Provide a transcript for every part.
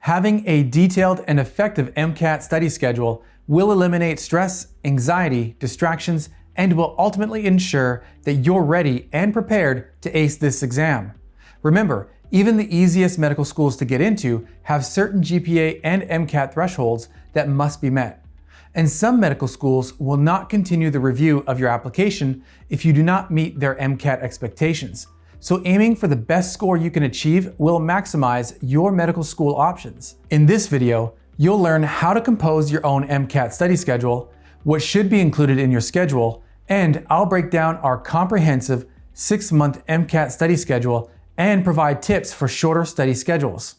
Having a detailed and effective MCAT study schedule will eliminate stress, anxiety, distractions, and will ultimately ensure that you're ready and prepared to ace this exam. Remember, even the easiest medical schools to get into have certain GPA and MCAT thresholds that must be met. And some medical schools will not continue the review of your application if you do not meet their MCAT expectations. So aiming for the best score you can achieve will maximize your medical school options. In this video, you'll learn how to compose your own MCAT study schedule, what should be included in your schedule, and I'll break down our comprehensive 6-month MCAT study schedule and provide tips for shorter study schedules.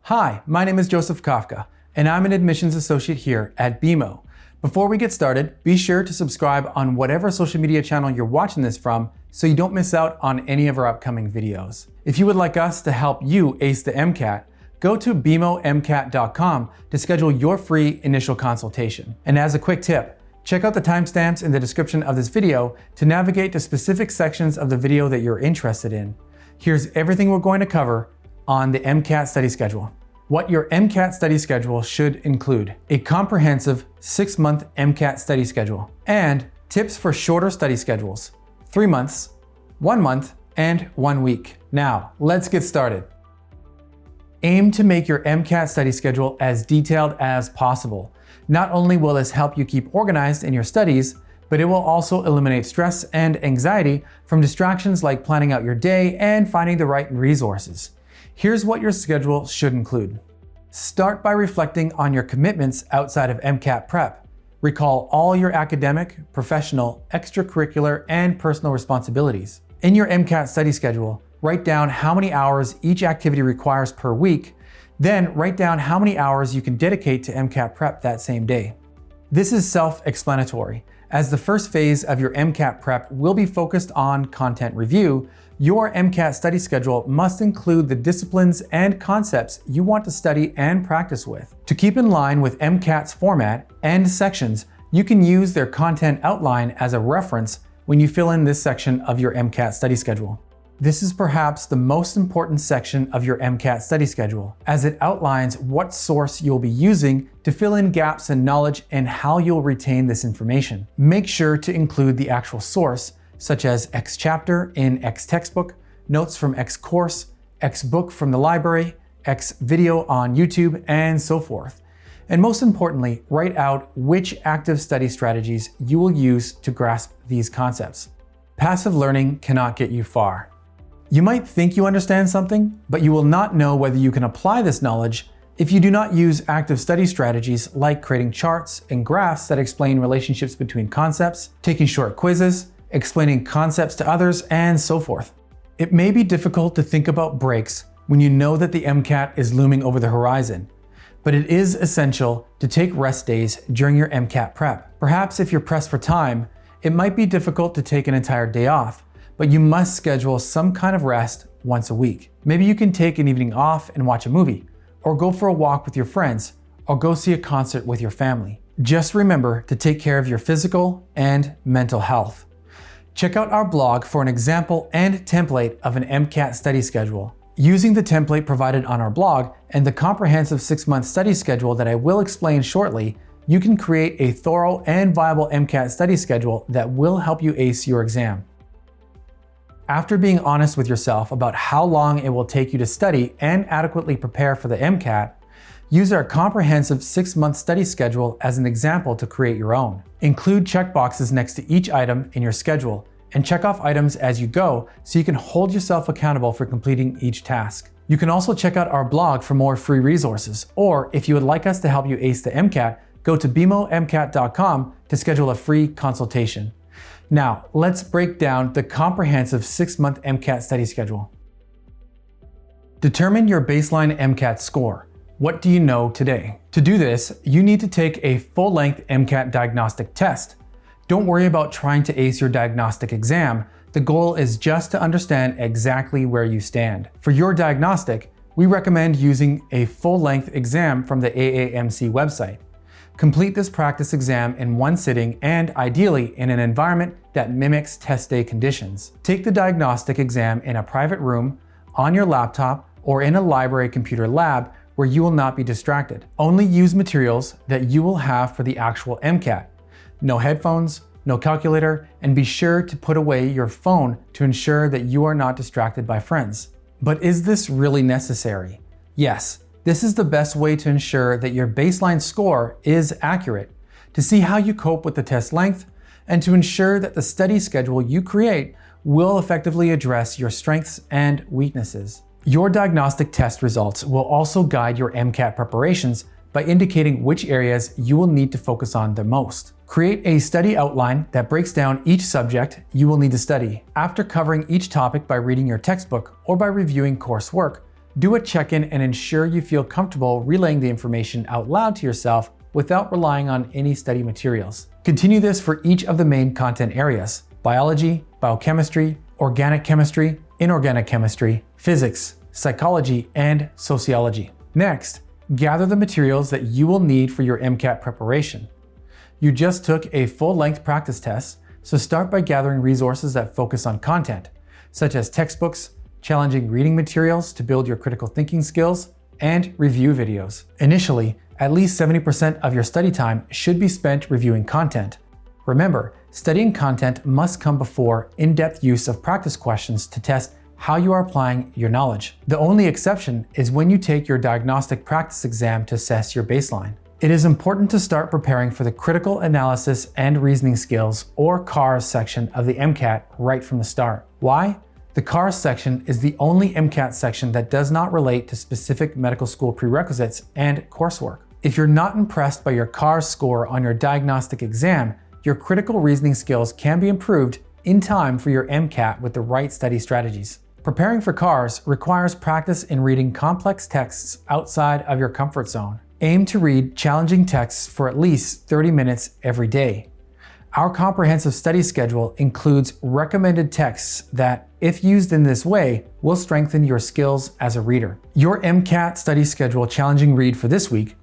Hi, my name is Joseph Kafka, and I'm an admissions associate here at BeMo. Before we get started, be sure to subscribe on whatever social media channel you're watching this from so you don't miss out on any of our upcoming videos. If you would like us to help you ace the MCAT, go to BeMoMCAT.com to schedule your free initial consultation. And as a quick tip, check out the timestamps in the description of this video to navigate to specific sections of the video that you're interested in. Here's everything we're going to cover on the MCAT study schedule. What your MCAT study schedule should include: a comprehensive 6-month MCAT study schedule, and tips for shorter study schedules: 3 months, 1 month, and 1 week. Now, let's get started. Aim to make your MCAT study schedule as detailed as possible. Not only will this help you keep organized in your studies, but it will also eliminate stress and anxiety from distractions like planning out your day and finding the right resources. Here's what your schedule should include. Start by reflecting on your commitments outside of MCAT prep. Recall all your academic, professional, extracurricular, and personal responsibilities. In your MCAT study schedule, write down how many hours each activity requires per week, then write down how many hours you can dedicate to MCAT prep that same day. This is self-explanatory. As the first phase of your MCAT prep will be focused on content review, your MCAT study schedule must include the disciplines and concepts you want to study and practice with. To keep in line with MCAT's format and sections, you can use their content outline as a reference when you fill in this section of your MCAT study schedule. This is perhaps the most important section of your MCAT study schedule, as it outlines what source you'll be using to fill in gaps in knowledge and how you'll retain this information. Make sure to include the actual source, such as X chapter in X textbook, notes from X course, X book from the library, X video on YouTube, and so forth. And most importantly, write out which active study strategies you will use to grasp these concepts. Passive learning cannot get you far. You might think you understand something, but you will not know whether you can apply this knowledge if you do not use active study strategies like creating charts and graphs that explain relationships between concepts, taking short quizzes, explaining concepts to others, and so forth. It may be difficult to think about breaks when you know that the MCAT is looming over the horizon, but it is essential to take rest days during your MCAT prep. Perhaps if you're pressed for time, it might be difficult to take an entire day off, but you must schedule some kind of rest once a week. Maybe you can take an evening off and watch a movie, or go for a walk with your friends, or go see a concert with your family. Just remember to take care of your physical and mental health. Check out our blog for an example and template of an MCAT study schedule. Using the template provided on our blog and the comprehensive 6-month study schedule that I will explain shortly, you can create a thorough and viable MCAT study schedule that will help you ace your exam. After being honest with yourself about how long it will take you to study and adequately prepare for the MCAT, use our comprehensive 6-month study schedule as an example to create your own. Include checkboxes next to each item in your schedule and check off items as you go so you can hold yourself accountable for completing each task. You can also check out our blog for more free resources, or if you would like us to help you ace the MCAT, go to BeMoMCAT.com to schedule a free consultation. Now, let's break down the comprehensive 6-month MCAT study schedule. Determine your baseline MCAT score. What do you know today? To do this, you need to take a full-length MCAT diagnostic test. Don't worry about trying to ace your diagnostic exam. The goal is just to understand exactly where you stand. For your diagnostic, we recommend using a full-length exam from the AAMC website. Complete this practice exam in one sitting and ideally in an environment that mimics test day conditions. Take the diagnostic exam in a private room, on your laptop, or in a library computer lab where you will not be distracted. Only use materials that you will have for the actual MCAT. No headphones, no calculator, and be sure to put away your phone to ensure that you are not distracted by friends. But is this really necessary? Yes. This is the best way to ensure that your baseline score is accurate, to see how you cope with the test length, and to ensure that the study schedule you create will effectively address your strengths and weaknesses. Your diagnostic test results will also guide your MCAT preparations by indicating which areas you will need to focus on the most. Create a study outline that breaks down each subject you will need to study. After covering each topic by reading your textbook or by reviewing coursework, do a check-in and ensure you feel comfortable relaying the information out loud to yourself without relying on any study materials. Continue this for each of the main content areas: biology, biochemistry, organic chemistry, inorganic chemistry, physics, psychology, and sociology. Next, gather the materials that you will need for your MCAT preparation. You just took a full-length practice test, so start by gathering resources that focus on content, such as textbooks, challenging reading materials to build your critical thinking skills, and review videos. Initially, at least 70% of your study time should be spent reviewing content. Remember, studying content must come before in-depth use of practice questions to test how you are applying your knowledge. The only exception is when you take your diagnostic practice exam to assess your baseline. It is important to start preparing for the critical analysis and reasoning skills, or CARS section of the MCAT right from the start. Why? The CARS section is the only MCAT section that does not relate to specific medical school prerequisites and coursework. If you're not impressed by your CARS score on your diagnostic exam, your critical reasoning skills can be improved in time for your MCAT with the right study strategies. Preparing for CARS requires practice in reading complex texts outside of your comfort zone. Aim to read challenging texts for at least 30 minutes every day. Our comprehensive study schedule includes recommended texts that, if used in this way, will strengthen your skills as a reader. Your MCAT study schedule challenging read for this week: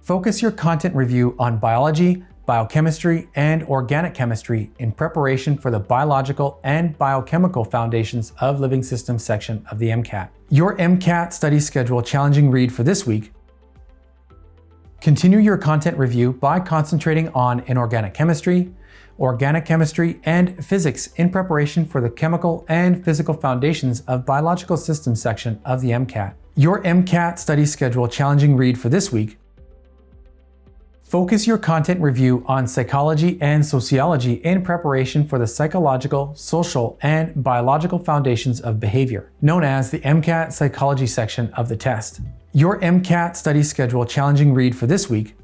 focus your content review on biology, biochemistry, and organic chemistry in preparation for the biological and biochemical foundations of living systems section of the MCAT. Your MCAT study schedule challenging read for this week: continue your content review by concentrating on inorganic chemistry, organic chemistry, and physics in preparation for the chemical and physical foundations of biological systems section of the MCAT. Your MCAT study schedule challenging read for this week: focus your content review on psychology and sociology in preparation for the psychological, social, and biological foundations of behavior, known as the MCAT psychology section of the test. Your MCAT study schedule challenging read for this week: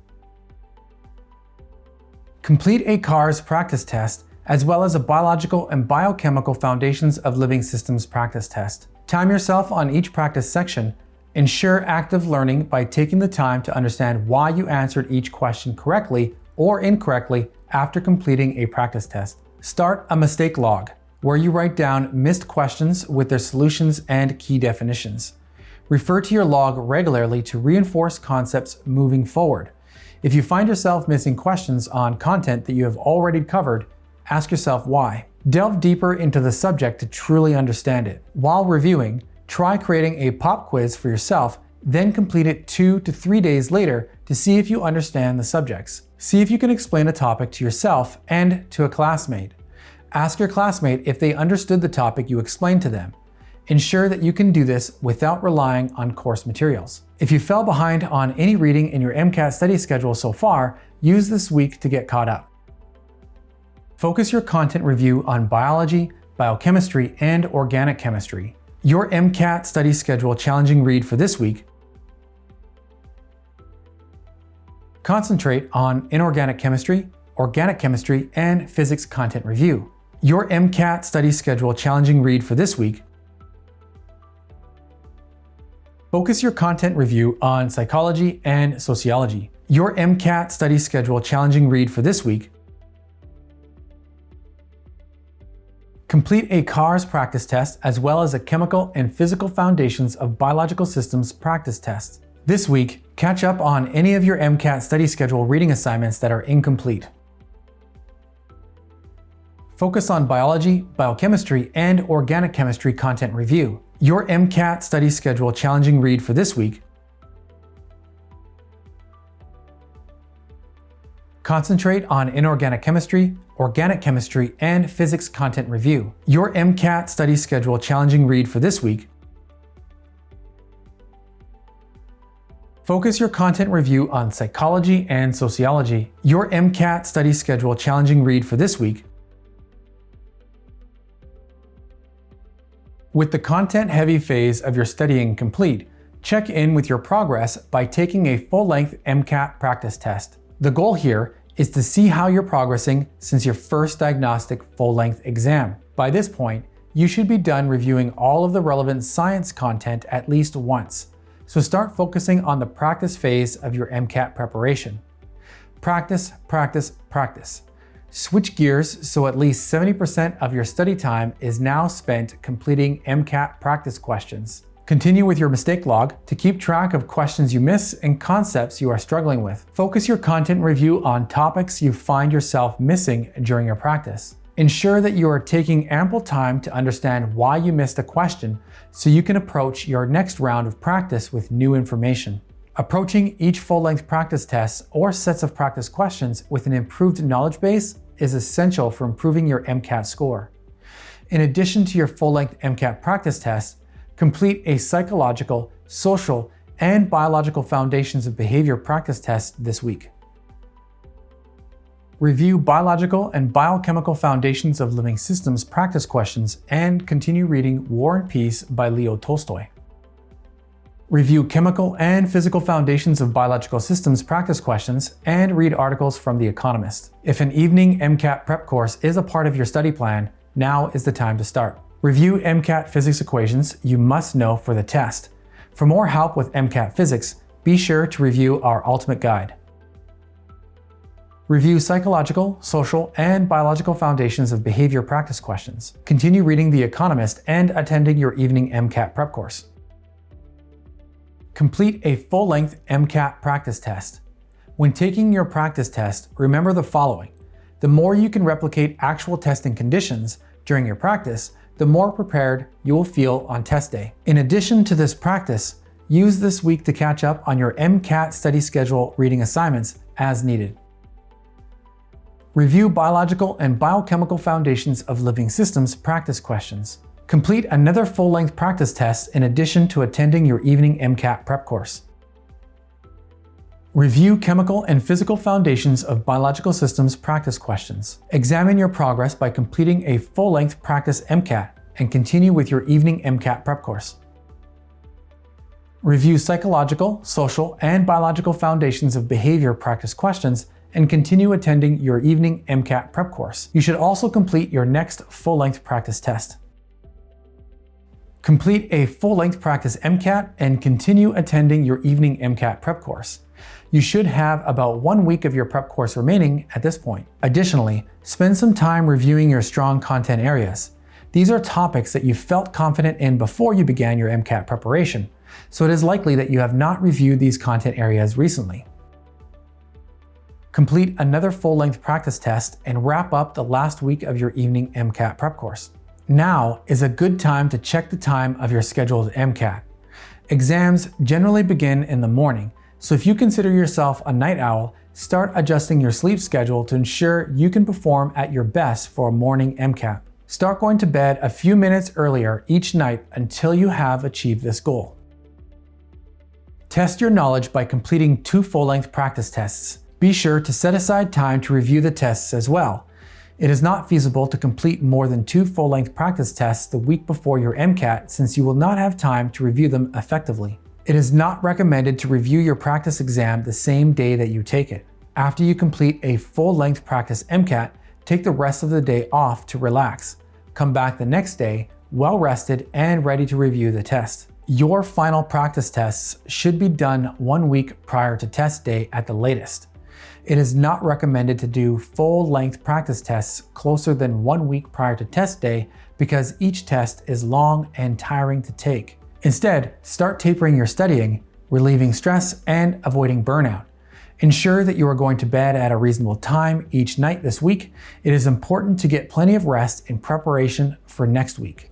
complete a CARS practice test as well as a biological and biochemical foundations of living systems practice test. Time yourself on each practice section. Ensure active learning by taking the time to understand why you answered each question correctly or incorrectly after completing a practice test. Start a mistake log, where you write down missed questions with their solutions and key definitions. Refer to your log regularly to reinforce concepts moving forward. If you find yourself missing questions on content that you have already covered, ask yourself why. Delve deeper into the subject to truly understand it. While reviewing, try creating a pop quiz for yourself, then complete it 2 to 3 days later to see if you understand the subjects. See if you can explain a topic to yourself and to a classmate. Ask your classmate if they understood the topic you explained to them. Ensure that you can do this without relying on course materials. If you fell behind on any reading in your MCAT study schedule so far, use this week to get caught up. Focus your content review on biology, biochemistry, and organic chemistry. Your MCAT study schedule challenging read for this week: concentrate on inorganic chemistry, organic chemistry, and physics content review. Your MCAT study schedule challenging read for this week: focus your content review on psychology and sociology. Your MCAT study schedule challenging read for this week: complete a CARS practice test as well as a chemical and physical foundations of biological systems practice test. This week, catch up on any of your MCAT study schedule reading assignments that are incomplete. Focus on biology, biochemistry, and organic chemistry content review. Your MCAT study schedule challenging read for this week. Concentrate on inorganic chemistry, organic chemistry, and physics content review. Your MCAT study schedule challenging read for this week. Focus your content review on psychology and sociology. Your MCAT study schedule challenging read for this week. With the content-heavy phase of your studying complete, check in with your progress by taking a full-length MCAT practice test. The goal here is to see how you're progressing since your first diagnostic full-length exam. By this point, you should be done reviewing all of the relevant science content at least once. So start focusing on the practice phase of your MCAT preparation. Practice, practice, practice. Switch gears so at least 70% of your study time is now spent completing MCAT practice questions. Continue with your mistake log to keep track of questions you miss and concepts you are struggling with. Focus your content review on topics you find yourself missing during your practice. Ensure that you are taking ample time to understand why you missed a question so you can approach your next round of practice with new information. Approaching each full-length practice test or sets of practice questions with an improved knowledge base is essential for improving your MCAT score. In addition to your full-length MCAT practice test, complete a psychological, social, and biological foundations of behavior practice test this week. Review biological and biochemical foundations of living systems practice questions and continue reading War and Peace by Leo Tolstoy. Review chemical and physical foundations of biological systems practice questions and read articles from The Economist. If an evening MCAT prep course is a part of your study plan, now is the time to start. Review MCAT physics equations you must know for the test. For more help with MCAT physics, be sure to review our ultimate guide. Review psychological, social, and biological foundations of behavior practice questions. Continue reading The Economist and attending your evening MCAT prep course. Complete a full-length MCAT practice test. When taking your practice test, remember the following. The more you can replicate actual testing conditions during your practice, the more prepared you will feel on test day. In addition to this practice, use this week to catch up on your MCAT study schedule reading assignments as needed. Review biological and biochemical foundations of living systems practice questions. Complete another full-length practice test in addition to attending your evening MCAT prep course. Review chemical and physical foundations of biological systems practice questions. Examine your progress by completing a full-length practice MCAT and continue with your evening MCAT prep course. Review psychological, social, and biological foundations of behavior practice questions and continue attending your evening MCAT prep course. You should also complete your next full-length practice test. Complete a full-length practice MCAT and continue attending your evening MCAT prep course. You should have about 1 week of your prep course remaining at this point. Additionally, spend some time reviewing your strong content areas. These are topics that you felt confident in before you began your MCAT preparation, so it is likely that you have not reviewed these content areas recently. Complete another full-length practice test and wrap up the last week of your evening MCAT prep course. Now is a good time to check the time of your scheduled MCAT. Exams generally begin in the morning, so if you consider yourself a night owl, start adjusting your sleep schedule to ensure you can perform at your best for a morning MCAT. Start going to bed a few minutes earlier each night until you have achieved this goal. Test your knowledge by completing 2 full-length practice tests. Be sure to set aside time to review the tests as well. It is not feasible to complete more than 2 full-length practice tests the week before your MCAT since you will not have time to review them effectively. It is not recommended to review your practice exam the same day that you take it. After you complete a full-length practice MCAT, take the rest of the day off to relax. Come back the next day, well rested and ready to review the test. Your final practice tests should be done 1 week prior to test day at the latest. It is not recommended to do full-length practice tests closer than 1 week prior to test day because each test is long and tiring to take. Instead, start tapering your studying, relieving stress, and avoiding burnout. Ensure that you are going to bed at a reasonable time each night this week. It is important to get plenty of rest in preparation for next week.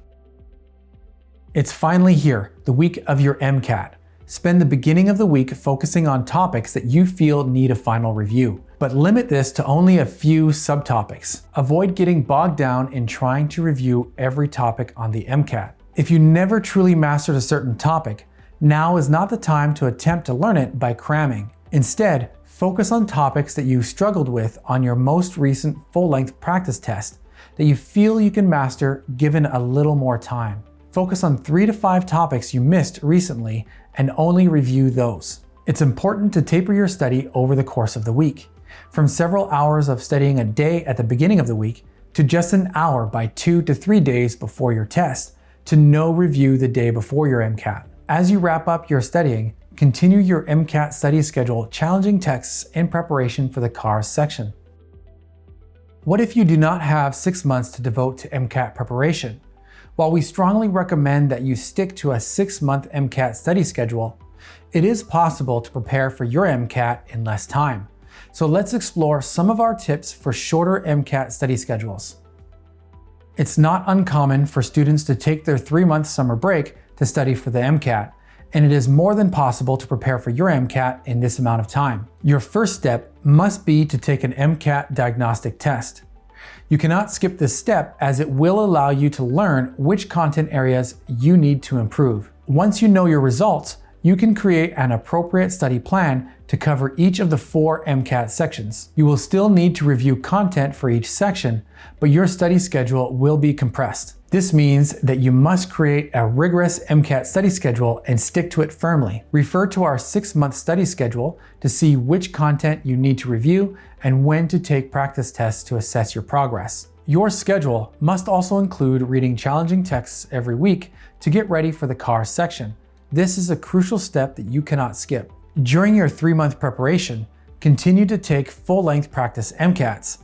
It's finally here, the week of your MCAT. Spend the beginning of the week focusing on topics that you feel need a final review, but limit this to only a few subtopics. Avoid getting bogged down in trying to review every topic on the MCAT. If you never truly mastered a certain topic, now is not the time to attempt to learn it by cramming. Instead, focus on topics that you struggled with on your most recent full-length practice test that you feel you can master given a little more time. Focus on 3 to 5 topics you missed recently and only review those. It's important to taper your study over the course of the week, from several hours of studying a day at the beginning of the week to just an hour by 2 to 3 days before your test, to no review the day before your MCAT. As you wrap up your studying, continue your MCAT study schedule challenging texts in preparation for the CARS section. What if you do not have 6 months to devote to MCAT preparation? While we strongly recommend that you stick to a 6-month MCAT study schedule, it is possible to prepare for your MCAT in less time. So let's explore some of our tips for shorter MCAT study schedules. It's not uncommon for students to take their 3-month summer break to study for the MCAT, and it is more than possible to prepare for your MCAT in this amount of time. Your first step must be to take an MCAT diagnostic test. You cannot skip this step as it will allow you to learn which content areas you need to improve. Once you know your results, you can create an appropriate study plan to cover each of the 4 MCAT sections. You will still need to review content for each section, but your study schedule will be compressed. This means that you must create a rigorous MCAT study schedule and stick to it firmly. Refer to our 6-month study schedule to see which content you need to review and when to take practice tests to assess your progress. Your schedule must also include reading challenging texts every week to get ready for the CARS section. This is a crucial step that you cannot skip. During your 3-month preparation, continue to take full-length practice MCATs.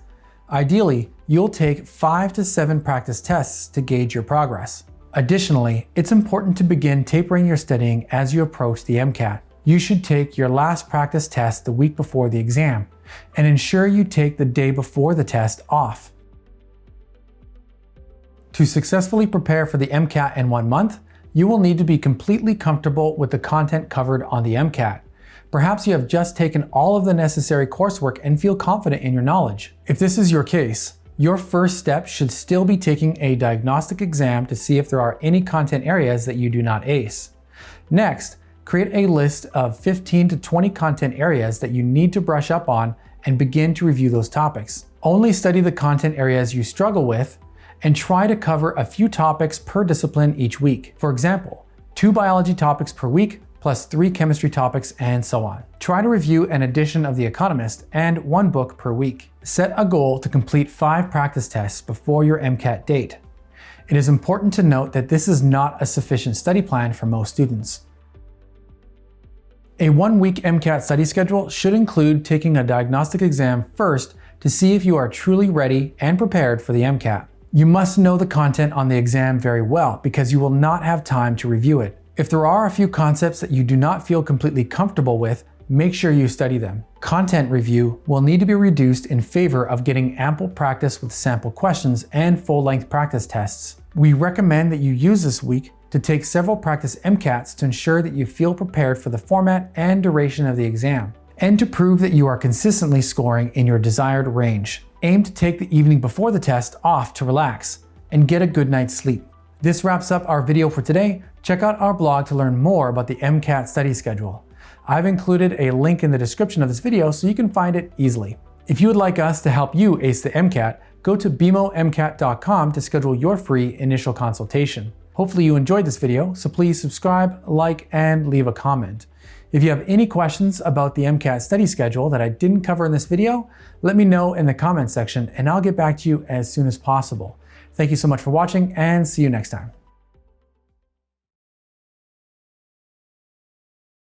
Ideally, you'll take 5 to 7 practice tests to gauge your progress. Additionally, it's important to begin tapering your studying as you approach the MCAT. You should take your last practice test the week before the exam, and ensure you take the day before the test off. To successfully prepare for the MCAT in 1 month, you will need to be completely comfortable with the content covered on the MCAT. Perhaps you have just taken all of the necessary coursework and feel confident in your knowledge. If this is your case, your first step should still be taking a diagnostic exam to see if there are any content areas that you do not ace. Next, create a list of 15 to 20 content areas that you need to brush up on and begin to review those topics. Only study the content areas you struggle with and try to cover a few topics per discipline each week. For example, 2 biology topics per week plus 3 chemistry topics, and so on. Try to review an edition of The Economist and 1 book per week. Set a goal to complete 5 practice tests before your MCAT date. It is important to note that this is not a sufficient study plan for most students. A 1-week MCAT study schedule should include taking a diagnostic exam first to see if you are truly ready and prepared for the MCAT. You must know the content on the exam very well because you will not have time to review it. If there are a few concepts that you do not feel completely comfortable with, make sure you study them. Content review will need to be reduced in favor of getting ample practice with sample questions and full-length practice tests. We recommend that you use this week to take several practice MCATs to ensure that you feel prepared for the format and duration of the exam, and to prove that you are consistently scoring in your desired range. Aim to take the evening before the test off to relax and get a good night's sleep. This wraps up our video for today. Check out our blog to learn more about the MCAT study schedule. I've included a link in the description of this video so you can find it easily. If you would like us to help you ace the MCAT, go to BeMoMCAT.com to schedule your free initial consultation. Hopefully you enjoyed this video, so please subscribe, like, and leave a comment. If you have any questions about the MCAT study schedule that I didn't cover in this video, let me know in the comment section and I'll get back to you as soon as possible. Thank you so much for watching and see you next time.